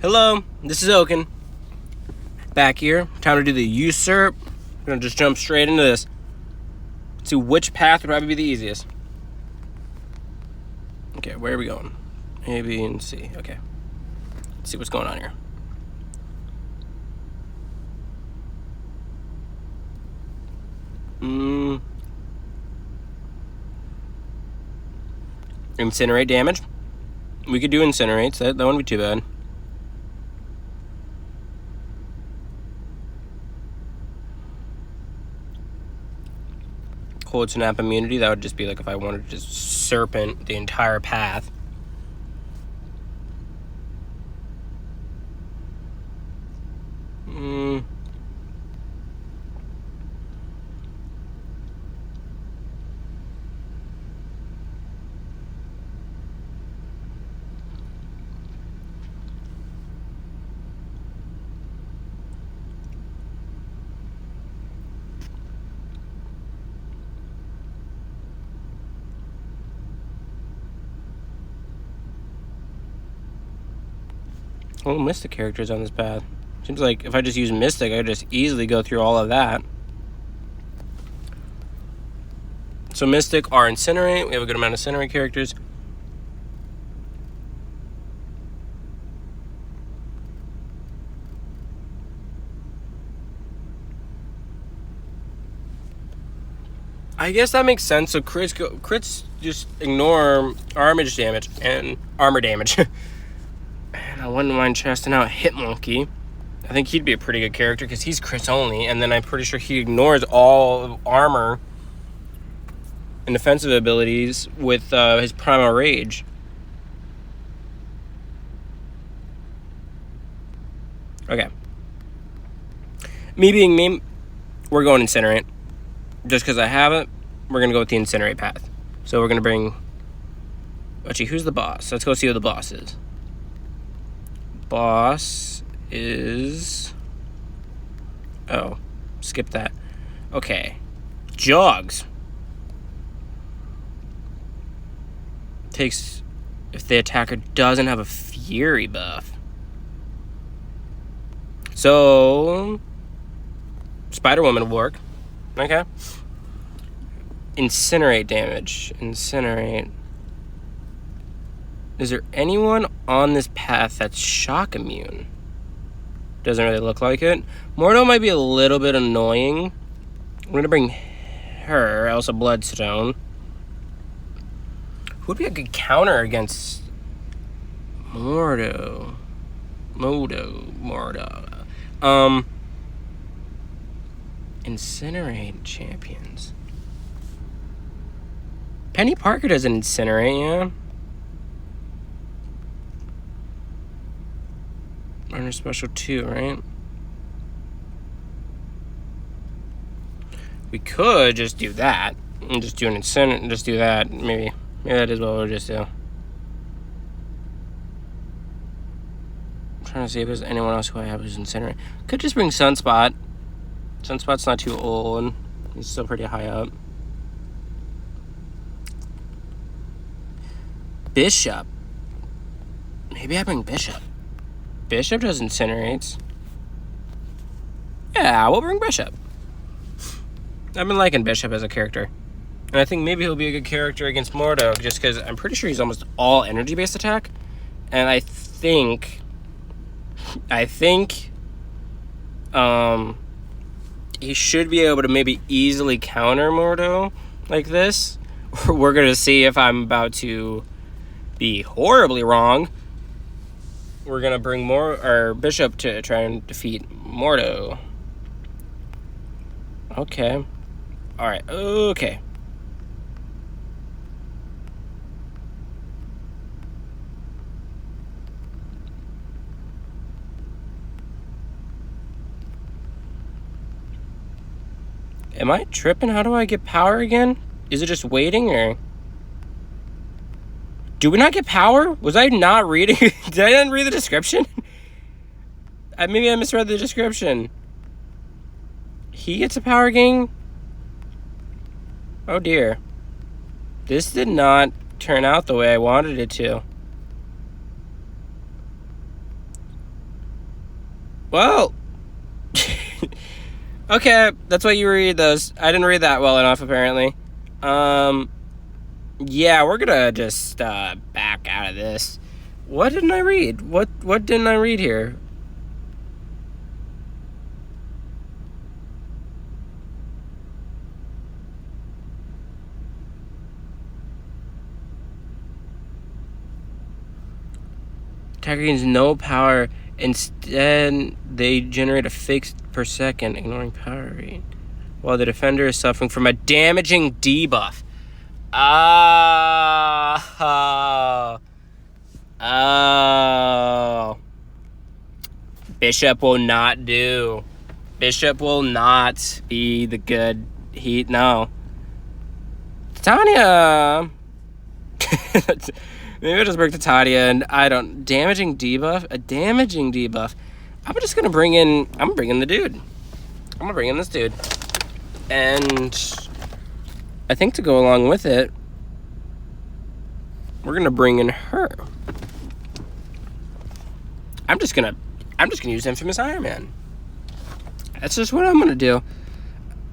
Hello, this is Oaken. Back here. Time to do the usurp. I'm gonna just jump straight into this. See which path would probably be the easiest. Okay, where are we going? A, B, and C. Okay. Let's see what's going on here. Incinerate damage. We could do incinerates. That wouldn't be too bad. Cold snap immunity. That would just be like if I wanted to just serpent the entire path. Well, Mystic characters on this path. Seems like if I just use Mystic, I could just easily go through all of that. So Mystic or Incinerate. We have a good amount of Incinerate characters. I guess that makes sense. So crits just ignore armor damage. And I wouldn't mind testing out Hitmonkey. I think he'd be a pretty good character because he's crits only, and then I'm pretty sure he ignores all armor and defensive abilities with his Primal Rage. Okay. Me being me, we're going Incinerate. Just because I have it, we're going to go with the Incinerate path. So we're going to bring... Actually, who's the boss? Let's go see who the boss is. Boss is... Oh, skip that. Okay. Jogs. Takes... If the attacker doesn't have a Fury buff. So... Spider-Woman will work. Okay. Incinerate damage. Incinerate. Is there anyone on this path that's shock immune? Doesn't really look like it. Mordo might be a little bit annoying. I'm going to bring her, Elsa Bloodstone. Who would be a good counter against Mordo? Mordo. Incinerate champions. Penny Parker doesn't incinerate, yeah? Under special 2, right? We could just do that and just do an incinerate and just do that. Maybe that is what we'll just do. I'm trying to see if there's anyone else who I have who's incinerate. Could just bring Sunspot. Sunspot's not too old. He's still pretty high up. Bishop. Maybe I bring Bishop. Bishop does incinerates. Yeah, we'll bring Bishop. I've been liking Bishop as a character. And I think maybe he'll be a good character against Mordo, just because I'm pretty sure he's almost all energy-based attack. And I think... he should be able to maybe easily counter Mordo like this. We're going to see if I'm about to be horribly wrong. We're going to bring Bishop to try and defeat Mordo. Okay. Alright, okay. Am I tripping? How do I get power again? Is it just waiting, or... Do we not get power? Was I not reading? Did I not read the description? Maybe I misread the description. He gets a power gain? Oh dear. This did not turn out the way I wanted it to. Well, okay, that's why you read those. I didn't read that well enough, apparently. Yeah, we're gonna just back out of this. What didn't I read? What didn't I read here? Attacker gains no power. Instead, they generate a fix per second, ignoring power rate, while the defender is suffering from a damaging debuff. Oh. Bishop will not do. Bishop will not be the good heat. No. Titania. Maybe I'll just break Titania and I don't. Damaging debuff? A damaging debuff. I'm just gonna bring in. I'm bringing the dude. I'm gonna bring in this dude. And I think to go along with it, we're gonna bring in her. I'm just gonna use Infamous Iron Man. That's just what I'm gonna do.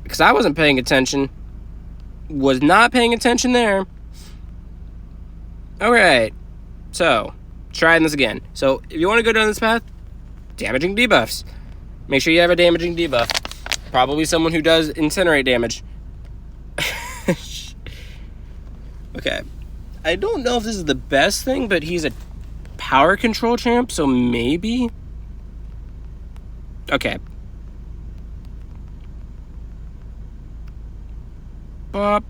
Because I wasn't paying attention. Was not paying attention there. Alright. So, trying this again. So, if you want to go down this path, damaging debuffs. Make sure you have a damaging debuff. Probably someone who does incinerate damage. Okay. I don't know if this is the best thing, but he's a power control champ, so maybe. Okay. Bop.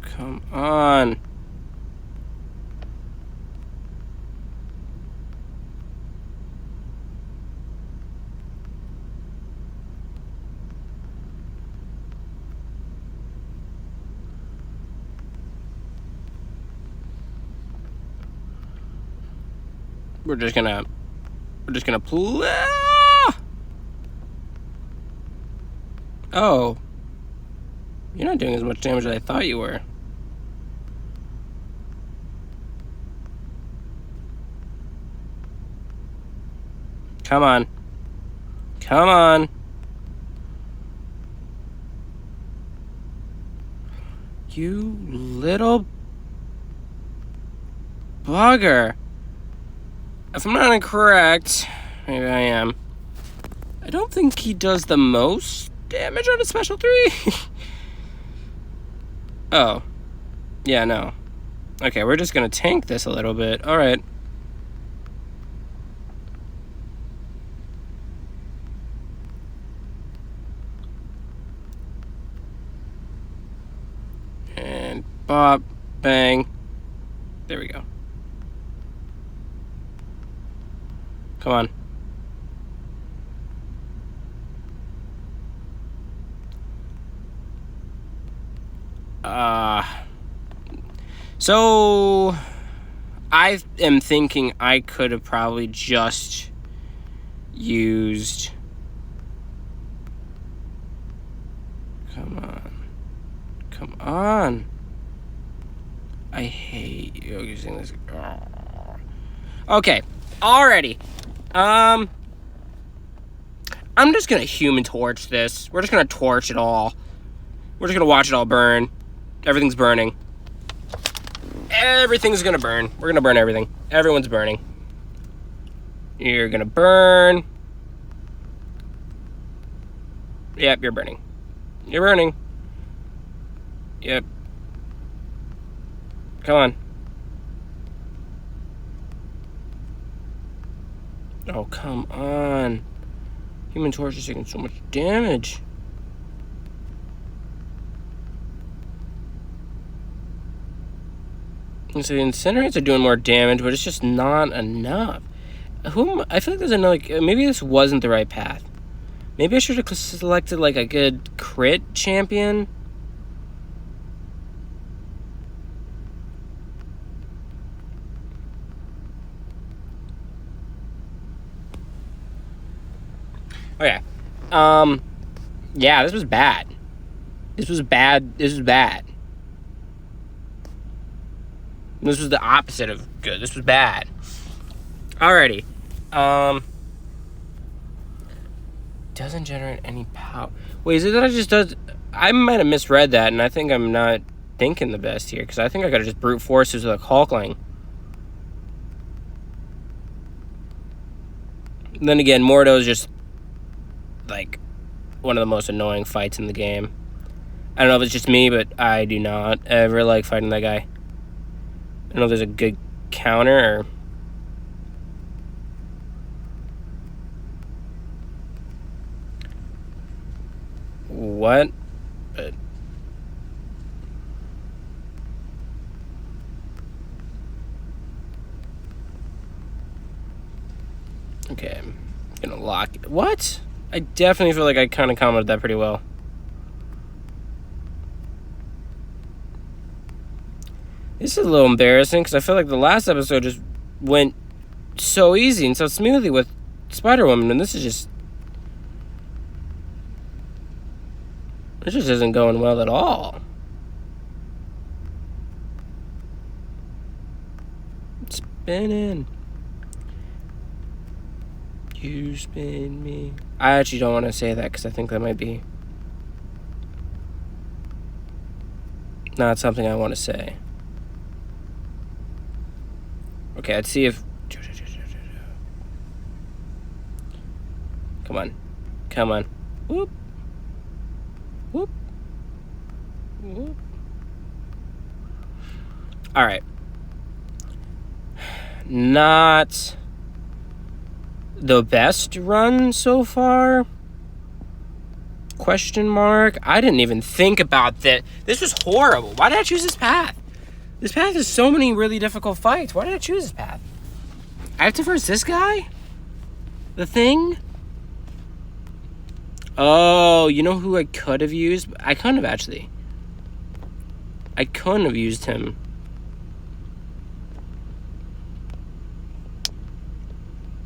Come on. We're just gonna play. Oh. You're not doing as much damage as I thought you were. Come on. Come on. You little bugger. If I'm not incorrect, maybe I am. I don't think he does the most damage on a special 3. Oh. Yeah, no. Okay, we're just gonna tank this a little bit. Alright. And bop, bang. There we go. Come on. So I am thinking I could have probably just used. Come on. Come on. I hate you using this. Okay. Alrighty. I'm just gonna Human Torch this. We're just gonna torch it all. We're just gonna watch it all burn. Everything's burning. Everything's gonna burn. We're gonna burn everything. Everyone's burning. You're gonna burn. Yep, you're burning. You're burning. Yep. Come on. Oh, come on. Human Torch is taking so much damage. And so the Incinerates are doing more damage, but it's just not enough. I feel like there's another. Maybe this wasn't the right path. Maybe I should have selected like a good crit champion. Okay. Yeah, this was bad. This was bad. This was the opposite of good. This was bad. Alrighty. Doesn't generate any power. Wait, is it that I just does... I might have misread that, and I think I'm not thinking the best here, because I think I gotta just brute force this with a Hulkling. And then again, Mordo is just, like, one of the most annoying fights in the game. I don't know if it's just me, but I do not ever like fighting that guy. I don't know if there's a good counter or... what? But... okay, I'm gonna lock it. What? I definitely feel like I kind of commented that pretty well. This is a little embarrassing because I feel like the last episode just went so easy and so smoothly with Spider-Woman, and this is just... this just isn't going well at all. Spinning. You spin me. I actually don't want to say that because I think that might be not something I want to say. Okay, let's see if... come on. Come on. Whoop. Whoop. Whoop. Alright. Not the best run so far? Question mark. I didn't even think about that. This was horrible. Why did I choose this path? This path has so many really difficult fights. Why did I choose this path? I have to verse this guy? The Thing? Oh, you know who I could have used? I couldn't have, actually. I couldn't have used him.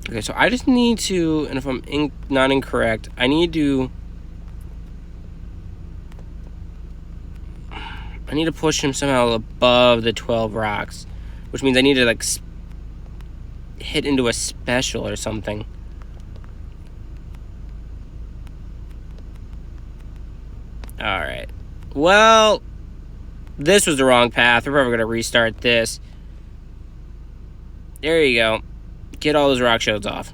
Okay, so I just need to, and if I'm not incorrect, I need to push him somehow above the 12 rocks, which means I need to, like, hit into a special or something. Alright. Well, this was the wrong path. We're probably going to restart this. There you go. Get all those rock shields off.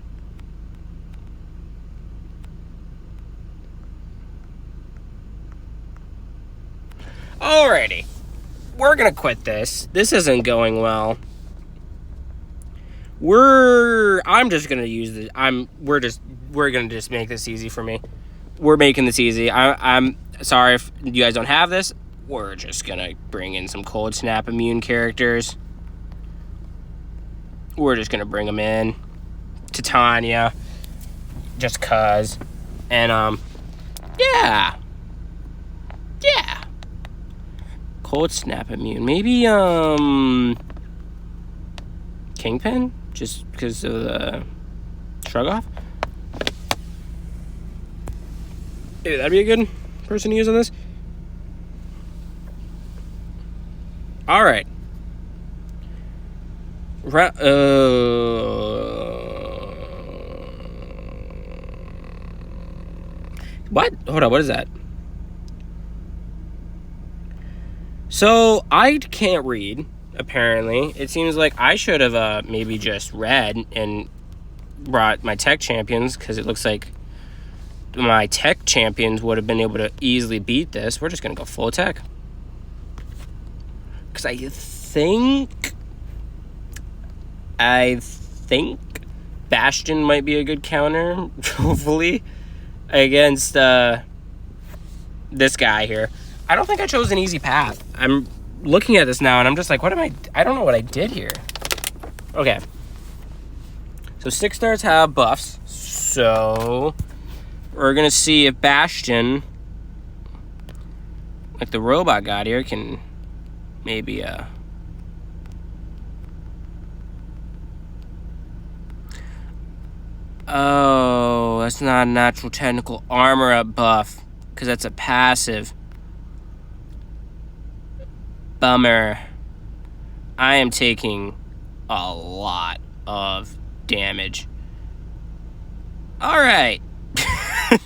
Alrighty. We're gonna quit this. This isn't going well. I'm just gonna use the... we're gonna just make this easy for me. We're making this easy. I'm sorry if you guys don't have this. We're just gonna bring in some Cold Snap immune characters. We're just gonna bring them in. Titania. Just cuz. And, yeah. Yeah. Cold Snap immune. Maybe, Kingpin? Just because of the shrug off? Maybe that'd be a good person to use on this. Alright. What? Hold on, what is that? So, I can't read, apparently. It seems like I should have maybe just read and brought my tech champions, because it looks like my tech champions would have been able to easily beat this. We're just going to go full tech. Because I think Bastion might be a good counter, hopefully, against this guy here. I don't think I chose an easy path. I'm looking at this now, and I'm just like, what am I don't know what I did here. Okay. So 6 stars have buffs. So we're going to see if Bastion, like the robot god here, can maybe, oh, that's not a natural technical armor up buff, because that's a passive. Bummer. I am taking a lot of damage. Alright. I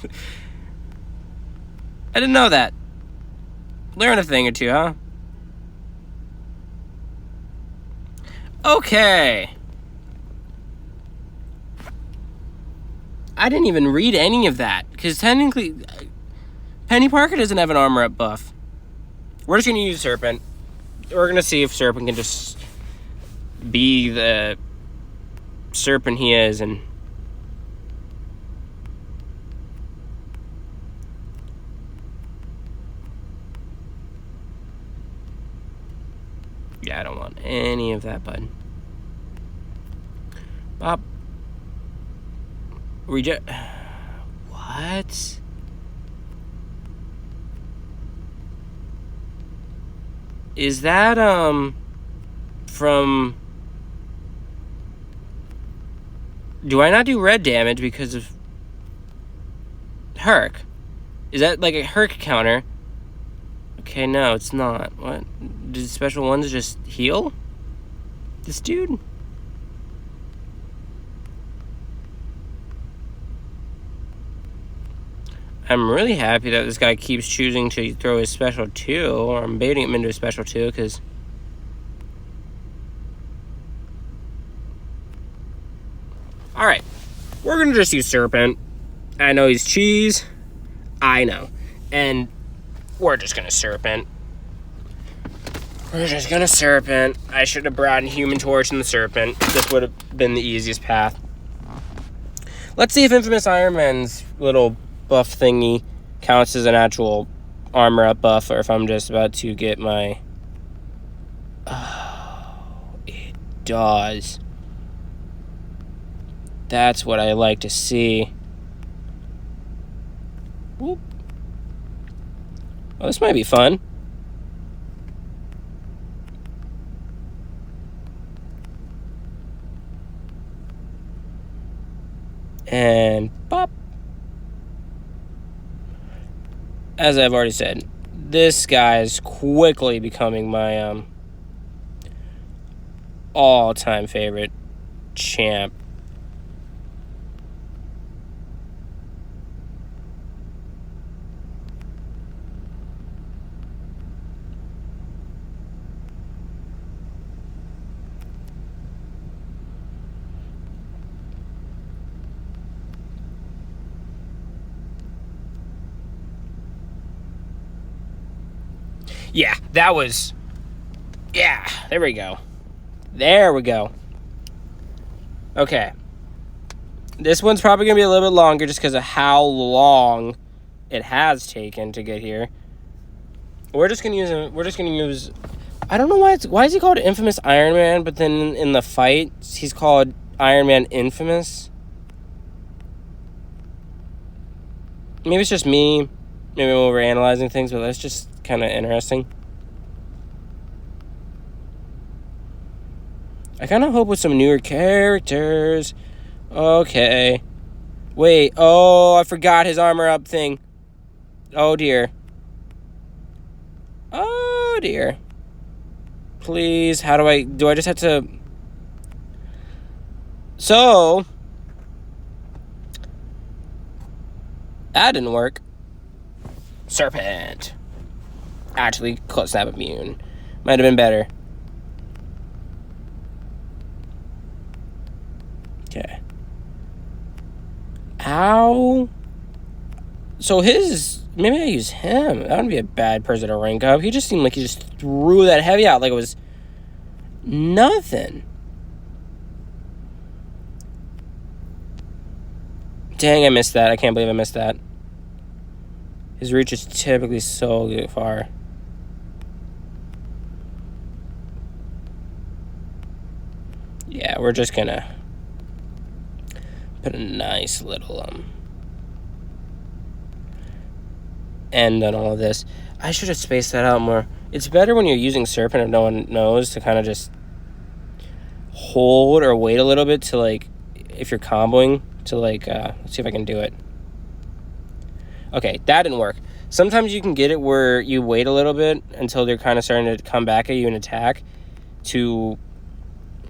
didn't know that. Learn a thing or two, huh? Okay. I didn't even read any of that, because technically, Penny Parker doesn't have an armor up buff. We're just going to use Serpent. We're going to see if Serpent can just be the Serpent he is, and yeah, I don't want any of that, bud. Bop. Reject. What? Is that, from... Do I not do red damage because of Herc? Is that like a Herc counter? Okay, no, it's not. What? Did special ones just heal this dude? I'm really happy that this guy keeps choosing to throw his special 2, or I'm baiting him into a special 2, because alright, we're gonna just use Serpent. I know he's cheese. I know. And we're just gonna Serpent. We're just gonna Serpent. I should have brought in Human Torch and the Serpent. This would have been the easiest path. Let's see if Infamous Iron Man's little buff thingy counts as an actual armor up buff, or if I'm just about to get my... Oh, it does. That's what I like to see. Whoop. Well, this might be fun. And pop. As I've already said, this guy is quickly becoming my all-time favorite champ. Yeah, that was... Yeah, there we go. There we go. Okay. This one's probably going to be a little bit longer just because of how long it has taken to get here. We're just going to use... I don't know why is he called Infamous Iron Man, but then in the fight, he's called Iron Man Infamous? Maybe it's just me. Maybe I'm overanalyzing things, but that's just kind of interesting. I kind of hope with some newer characters. Okay. Wait. Oh, I forgot his armor up thing. Oh, dear. Oh, dear. Please, how do I just have to... So... That didn't work. Serpent. Actually, close snap immune. Might have been better. Okay. Ow. So his... Maybe I use him. That would be a bad person to rank up. He just seemed like he just threw that heavy out like it was nothing. Dang, I missed that. I can't believe I missed that. His reach is typically so far. Yeah, we're just gonna put a nice little end on all of this. I should have spaced that out more. It's better when you're using Serpent if no one knows to kind of just hold or wait a little bit to, like, if you're comboing to, like, let's see if I can do it. Okay, that didn't work. Sometimes you can get it where you wait a little bit until they're kind of starting to come back at you and attack to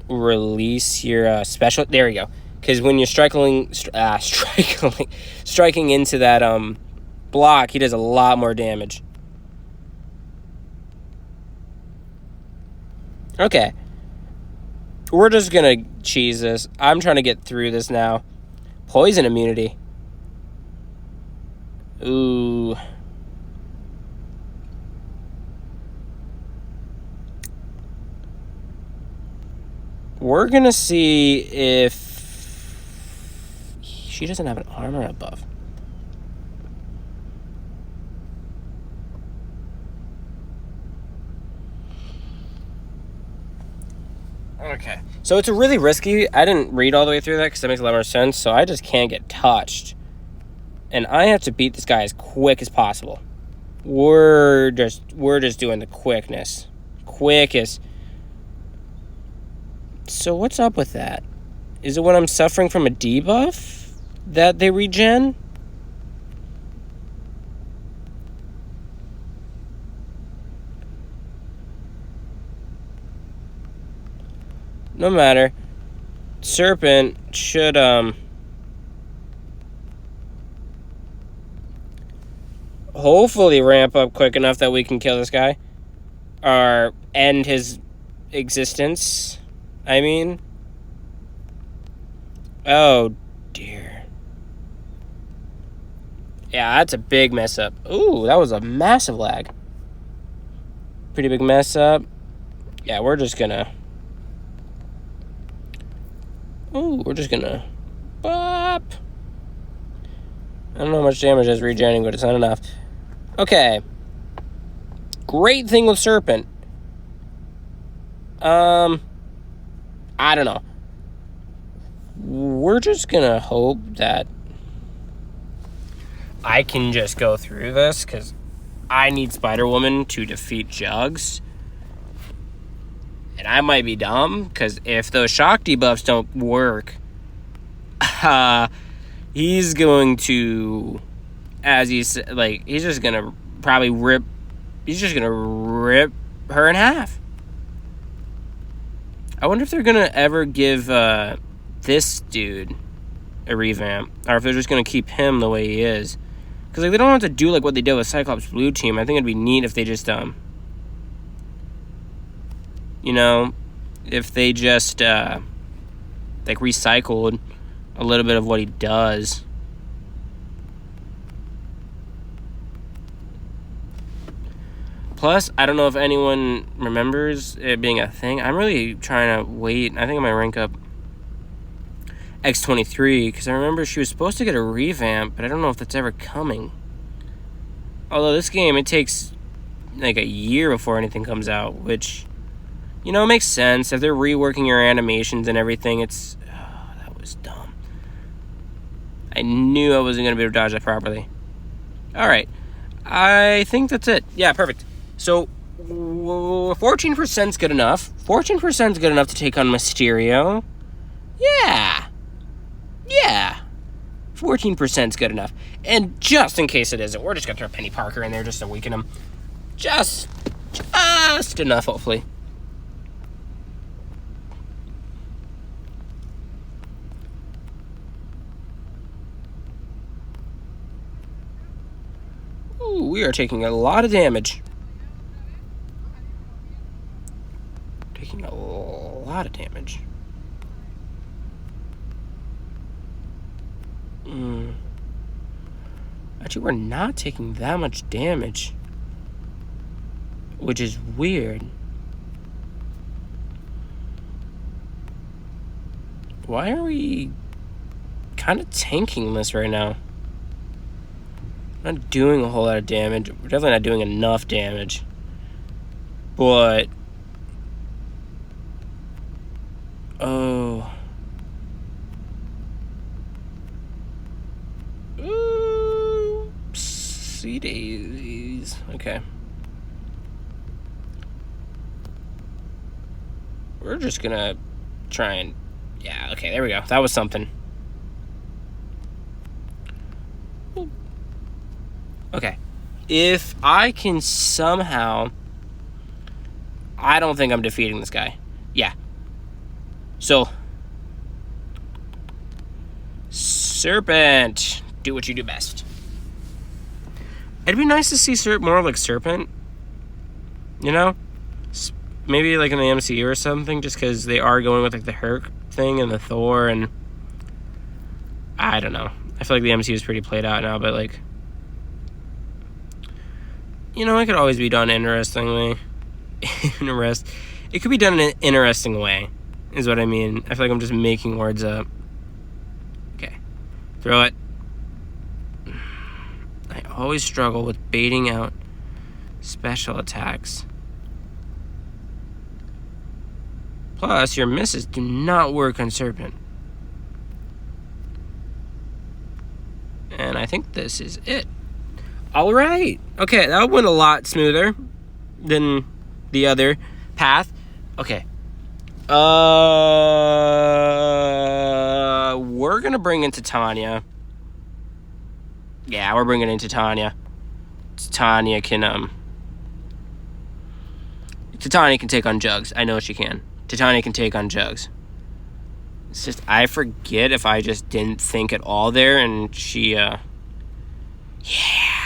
release your special. There we go. Because when you're striking into that block, he does a lot more damage. Okay. We're just gonna cheese this. I'm trying to get through this now. Poison immunity. Ooh. We're gonna see if she doesn't have an armor buff. Okay. So it's really risky. I didn't read all the way through that because that makes a lot more sense. So I just can't get touched. And I have to beat this guy as quick as possible. We're just doing the quickness. Quickest. So what's up with that? Is it when I'm suffering from a debuff that they regen? No matter. Serpent should hopefully ramp up quick enough that we can kill this guy. Or end his existence. I mean. Oh, dear. Yeah, that's a big mess up. Ooh, that was a massive lag. Pretty big mess up. Yeah, we're just gonna... Ooh, we're just gonna... Bop! I don't know how much damage is regenerating, but it's not enough. Okay. Great thing with Serpent. I don't know. We're just gonna hope that I can just go through this, because I need Spider-Woman to defeat Jugs. And I might be dumb, because if those shock debuffs don't work, he's going to, as he's, like, he's just gonna probably rip her in half. I wonder if they're gonna ever give this dude a revamp, or if they're just gonna keep him the way he is. Because like, they don't have to do like what they did with Cyclops Blue Team. I think it'd be neat if they just you know, if they just like recycled a little bit of what he does. Plus, I don't know if anyone remembers it being a thing. I'm really trying to wait. I think I might rank up X-23, because I remember she was supposed to get a revamp, but I don't know if that's ever coming. Although this game, it takes like a year before anything comes out, which, you know, makes sense. If they're reworking your animations and everything, it's... Oh, that was dumb. I knew I wasn't going to be able to dodge that properly. Alright. I think that's it. Yeah, perfect. So, 14%'s good enough. 14%'s good enough to take on Mysterio. Yeah. Yeah. 14%'s good enough. And just in case it isn't, we're just going to throw Penny Parker in there just to weaken him. Just enough, hopefully. Ooh, we are taking a lot of damage. Taking a lot of damage. Actually, we're not taking that much damage, which is weird. Why are we kind of tanking this right now? Not doing a whole lot of damage. We're definitely not doing enough damage. But... Oh... Oopsie daisies. Okay. We're just gonna try and... Yeah, okay, there we go. That was something. Okay. If I can somehow... I don't think I'm defeating this guy. Yeah. So, Serpent, do what you do best. It'd be nice to see more like Serpent, you know? Maybe like in the MCU or something, just because they are going with like the Hulk thing and the Thor, and I don't know. I feel like the MCU is pretty played out now, but like, you know, it could always be done interestingly. It could be done in an interesting way, is what I mean. I feel like I'm just making words up. Okay. Throw it. I always struggle with baiting out special attacks. Plus, your misses do not work on Serpent. And I think this is it. Alright. Okay, that went a lot smoother than the other path. Okay. We're gonna bring in Titania. Yeah, we're bringing in Titania. Titania can take on Jugs. I know she can. Titania can take on Jugs. It's just, I forget if I just didn't think at all there, and she, yeah,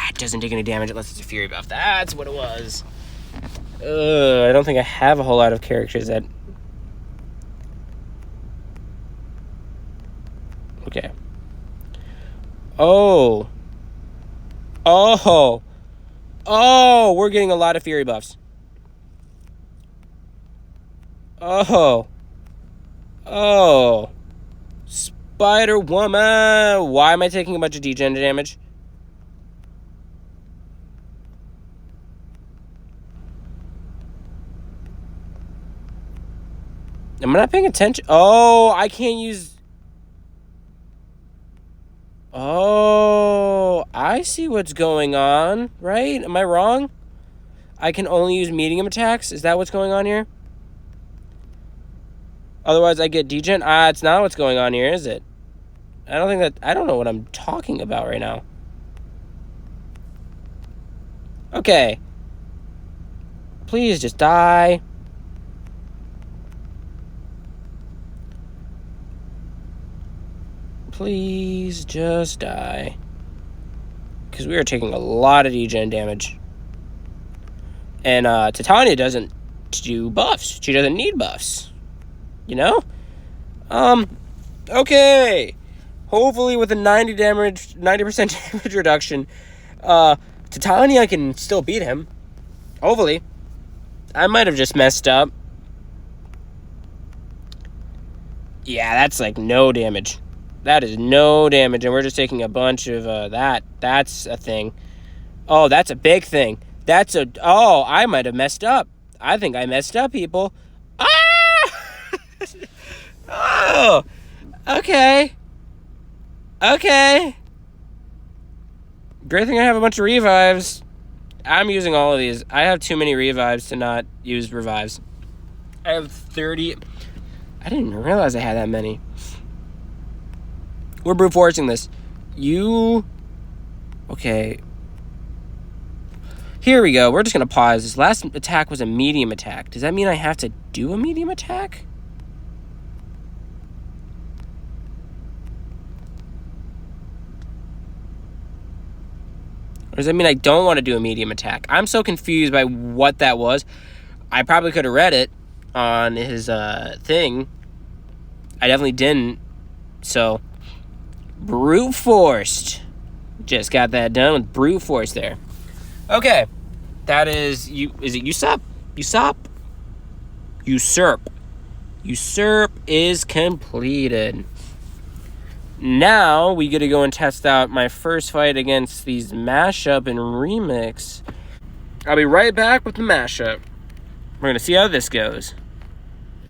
it doesn't take any damage unless it's a Fury buff. That's what it was. I don't think I have a whole lot of characters that... Okay. Oh, we're getting a lot of Fury buffs. Oh, Spider-Woman. Why am I taking a bunch of degen damage? Am I not paying attention? Oh, I can't use... Oh, I see what's going on, right? Am I wrong? I can only use medium attacks? Is that what's going on here? Otherwise, I get degen? It's not what's going on here, is it? I don't know what I'm talking about right now. Okay. Please just die. Please just die. Because we are taking a lot of degen damage. And Titania doesn't do buffs. She doesn't need buffs. You know? Okay. Hopefully with a 90% damage reduction, Titania can still beat him. Hopefully. I might have just messed up. Yeah, that's like no damage. That is no damage, and we're just taking a bunch of that. That's a thing. Oh, that's a big thing. Oh, I might have messed up. I think I messed up, people. Ah! Oh, okay. Okay. Great thing I have a bunch of revives. I'm using all of these. I have too many revives to not use revives. I have 30. I didn't even realize I had that many. We're brute forcing this. Okay. Here we go. We're just going to pause. This last attack was a medium attack. Does that mean I have to do a medium attack? Or does that mean I don't want to do a medium attack? I'm so confused by what that was. I probably could have read it on his thing. I definitely didn't. So, brute forced. Just got that done with brute force there. Okay. That is... Is it Usurp? Usurp. Usurp is completed. Now, we get to go and test out my first fight against these mashup and remix. I'll be right back with the mashup. We're going to see how this goes.